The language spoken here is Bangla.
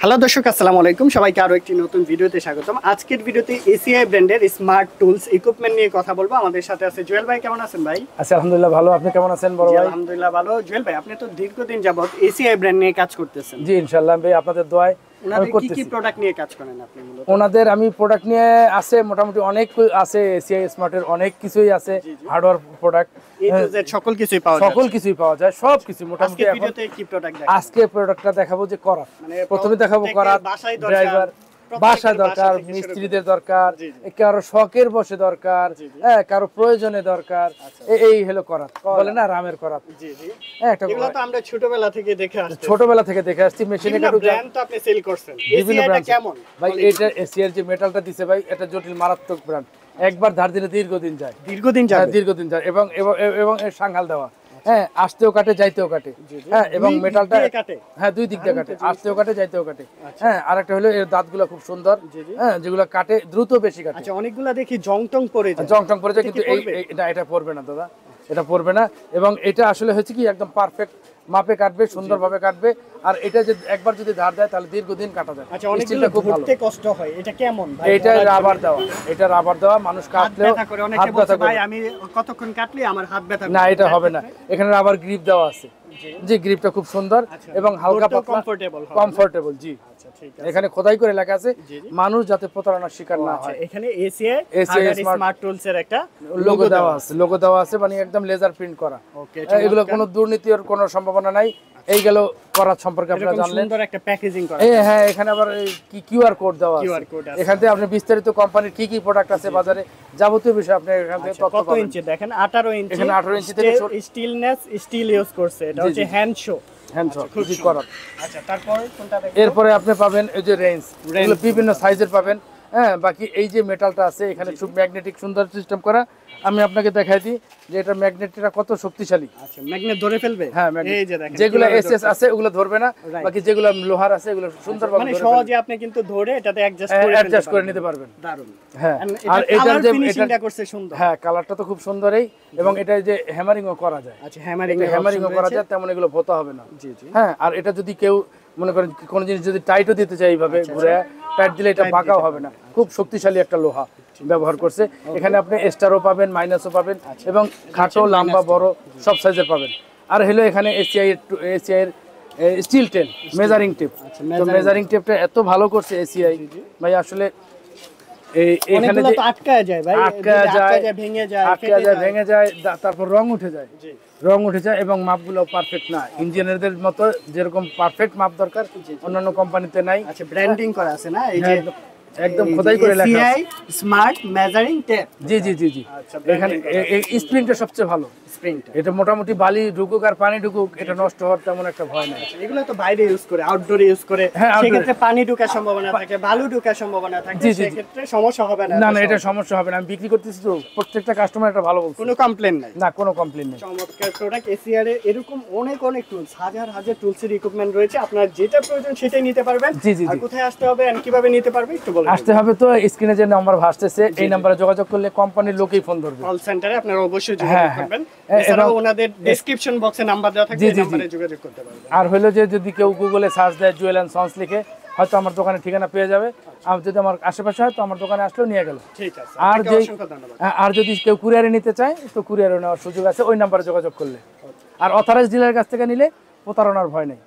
হ্যালো দর্শক, আসসালামু আলাইকুম। সবাইকে আরো একটি নতুন ভিডিওতে স্বাগতম। আজকের ভিডিওতে এসিআই ব্র্যান্ডের স্মার্ট টুলস ইকুইপমেন্ট নিয়ে কথা বলবো। আমাদের সাথে আছে জুয়েল ভাই। কেমন আছেন ভাই? আচ্ছা, আলহামদুলিল্লাহ ভালো। আপনি কেমন আছেন বড় ভাই? আলহামদুলিল্লাহ ভালো। জুয়েল ভাই, আপনি তো দীর্ঘদিন যাবত এসিআই ব্র্যান্ড নিয়ে কাজ করতেছেন। জি ইনশাআল্লাহ ভাই, আপনাদের দোয়ায় ওনাদের কি কি প্রোডাক্ট নিয়ে কাজ করেন আপনি মূলত? ওনাদের আমি প্রোডাক্ট নিয়ে আছে মোটামুটি অনেক আছে। এসিআই স্মার্টের অনেক কিছুই আছে, হার্ডওয়্যার প্রোডাক্ট সকল কিছুই পাওয়া যায়। সকল কিছুই পাওয়া যায়, সব কিছু মোটামুটি। আজকে ভিডিওতে কি প্রোডাক্ট দেখাবো? আজকে প্রোডাক্টটা দেখাবো যে করাত। মানে প্রথমে দেখাবো করাত, ড্রাইভার বাসায় দরকার, মিস্ত্রিদের দরকার, কারো শখের বসে দরকার, হ্যাঁ কারো প্রয়োজনে দরকার। এই হলো করাত, বলে না রামের করাত। জি জি, এগুলো তো আমরা ছোটবেলা থেকে দেখে আসছি। মেশিনে ব্র্যান্ড তো আপনি সেল করছেন। এসিআইটা কেমন ভাই? এটা এসিআর যে মেটালটা দিছে ভাই, এটা জটিল মারাত্মক ব্র্যান্ড। একবার ধার দিলে দীর্ঘদিন যায়। এবং এবং এর সাংহাল দেওয়া, হ্যাঁ আসতেও কাটে যাইতেও কাটে, হ্যাঁ এবং মেটালটা হ্যাঁ দুই দিক দিয়ে কাটে, আসতেও কাটে যাইতেও কাটে। হ্যাঁ আরেকটা হলো এর দাঁতগুলো খুব সুন্দর, হ্যাঁ যেগুলো কাটে দ্রুত বেশি কাটে। আচ্ছা, অনেকগুলো দেখি জংটং পড়ে যায়, কিন্তু এটা পড়বে না দাদা, এটা পড়বে না। এবং এটা আসলে হচ্ছে কি একদম পারফেক্ট মাপে কাটবে, সুন্দরভাবে কাটবে। আর এটা যে একবার যদি ধার দেয় তাহলে দীর্ঘদিন কাটা যায়। আচ্ছা, অনেকগুলো ধরতে কষ্ট হয়। এটা কেমন ভাই? এটা রাবার দেওয়া, মানুষ কাটলেও হাত ব্যথা করে। ভাই আমি কতক্ষণ কাটলে আমার হাত ব্যথা করে? না, এটা হবে না। এখানে রাবার গ্রিপ দেওয়া আছে, জি গ্রিপটা খুব সুন্দর এবং হালকা পাতলা কমফোর্টেবল। জি আচ্ছা ঠিক আছে। এখানে খোদাই করে লেখা আছে মানুষ যাতে প্রতারণার শিকার না হয়। এখানে এসিআই স্মার্ট টুলস এর একটা লোগো দেওয়া আছে, মানে একদম লেজার প্রিন্ট করা। এগুলো কোনো দুর্নীতির কোনো সম্ভাবনা নাই। এই গেল করাত সম্পর্কে আপনারা জানলেন। সুন্দর একটা প্যাকেজিং করা। হ্যাঁ এখানে আবার কি কিউআর কোড দেওয়া আছে। এখান থেকে আপনি বিস্তারিত কোম্পানির কি কি প্রোডাক্ট আছে বাজারে যাবতীয় বিষয় আপনি এখান থেকে তথ্য পাবেন। কত ইঞ্চি দেখেন? 18 ইঞ্চি। এখানে 18 ইঞ্চি থেকে স্টিলনেস স্টিল ইউজ করছে। এটা হচ্ছে হ্যান্ড শো খুবই করাত। আচ্ছা, তারপর কোনটা দেখেন? এরপরে আপনি পাবেন এই যে রেঞ্জ, এগুলো বিভিন্ন সাইজের পাবেন। হ্যাঁ বাকি এই যে মেটালটা আছে এখানে খুব ম্যাগনেটিক সুন্দর সিস্টেম করা। আমি আপনাকে দেখাই দিই যে এটা ম্যাগনেটটা কত শক্তিশালী। আচ্ছা, ম্যাগনেট ধরে ফেলবে? হ্যাঁ, এই যে দেখেন যেগুলো এসএস আছে ওগুলো ধরবে না, বাকি যেগুলো লোহার আছে এগুলো সুন্দরভাবে মানে সহজে আপনি কিন্তু ধরে এটাতে অ্যাডজাস্ট করে নিতে পারবেন। দারুণ। হ্যাঁ, আর এটার যে ফিনিশিংটা করছে সুন্দর। হ্যাঁ, কালারটা তো খুব সুন্দরই এবং এটা যে হ্যামারিংও করা যায়। আচ্ছা, হ্যামারিংও করা যায়, তেমন এগুলো ভোতা হবে না। জি জি। হ্যাঁ, আর এটা যদি কেউ মনে করেন কোন জিনিস যদি টাইটও দিতে চাই এইভাবে ঘুরে টাইট দিলে এটা বাঁকাও হবে না। খুব শক্তিশালী একটা লোহা ব্যবহার করছে। এখানে আপনি স্টারও পাবেন, মাইনাসও পাবেন এবং খাটো লম্বা বড় সব সাইজের পাবেন। আর হলো এখানে এসিআই এর স্টিল টেপ, মেজারিং টেপ। তো মেজারিং টেপটা এত ভালো করছে এসিআই ভাই, আসলে এখানে যে আটকায় যায় ভাই, ভেঙে যায়, তারপর রং উঠে যায় এবং মাপগুলো পারফেক্ট না। ইঞ্জিনিয়ারদের মতো যেরকম পারফেক্ট মাপ দরকার অন্যান্য কোম্পানিতে নাই। আচ্ছা, ব্র্যান্ডিং করা আছে না? এই যে একদম খোদাই করে লেখা আছে এসিআই স্মার্ট মেজারিং টেপ। জি জি জি জি। এখানে এই স্প্রিংটা সবচেয়ে ভালো। এটা মোটামুটি বালি ঢুকুক আর পানি ঢুকুক, এটা নষ্ট হওয়ার তেমন একটা ভয় নাই। এগুলো তো বাইরে ইউজ করে, আউটডোরে ইউজ করে, সেক্ষেত্রে পানি ঢোকার সম্ভাবনা থাকে, বালু ঢোকার সম্ভাবনা থাকে, সেক্ষেত্রে সমস্যা হবে না। না, এটা সমস্যা হবে না। আমি বিক্রি করতেছি তো, প্রত্যেকটা কাস্টমার এটা ভালো বলছে, কোনো কমপ্লেইন নাই। না, কোনো কমপ্লেইন নেই। চমৎকার প্রোডাক্ট এসিআর এর। এরকম অনেক টুলস, হাজার টুলসের ইকুইপমেন্ট রয়েছে। আপনার যেটা প্রয়োজন সেটাই নিতে পারবেন। আর কোথায় আসতে হবে আর কিভাবে নিতে পারবে একটু বলুন। আসতে হবে তো স্ক্রিনে যে নাম্বার ভাসতেছে, এই নম্বরে যোগাযোগ করলে কোম্পানির লোকই ফোন ধরবে। কল সেন্টারে আপনারা অবশ্যই যোগাযোগ করবেন। এছাড়াও ওনাদের ডেসক্রিপশন বক্সে নাম্বার দেওয়া থাকবে, এই নম্বরে যোগাযোগ করতে পারবেন। আর হলো যে যদি কেউ গুগলে সার্চ দেয় জুয়েল এন্ড সন্স লিখে, হয়তো আমার দোকানের ঠিকানা পেয়ে যাবে। আর যদি আমার আশেপাশে হয় তো আমার দোকানে আসলেও নিয়ে গেল। ঠিক আছে। আর যদি কেউ কুরিয়ারে নিতে চায় তো কুরিয়ারে নেওয়ার সুযোগ আছে ওই নাম্বারে যোগাযোগ করলে। আর অথরাইজড ডিলারের কাছ থেকে নিলে প্রতারণার ভয় নেই।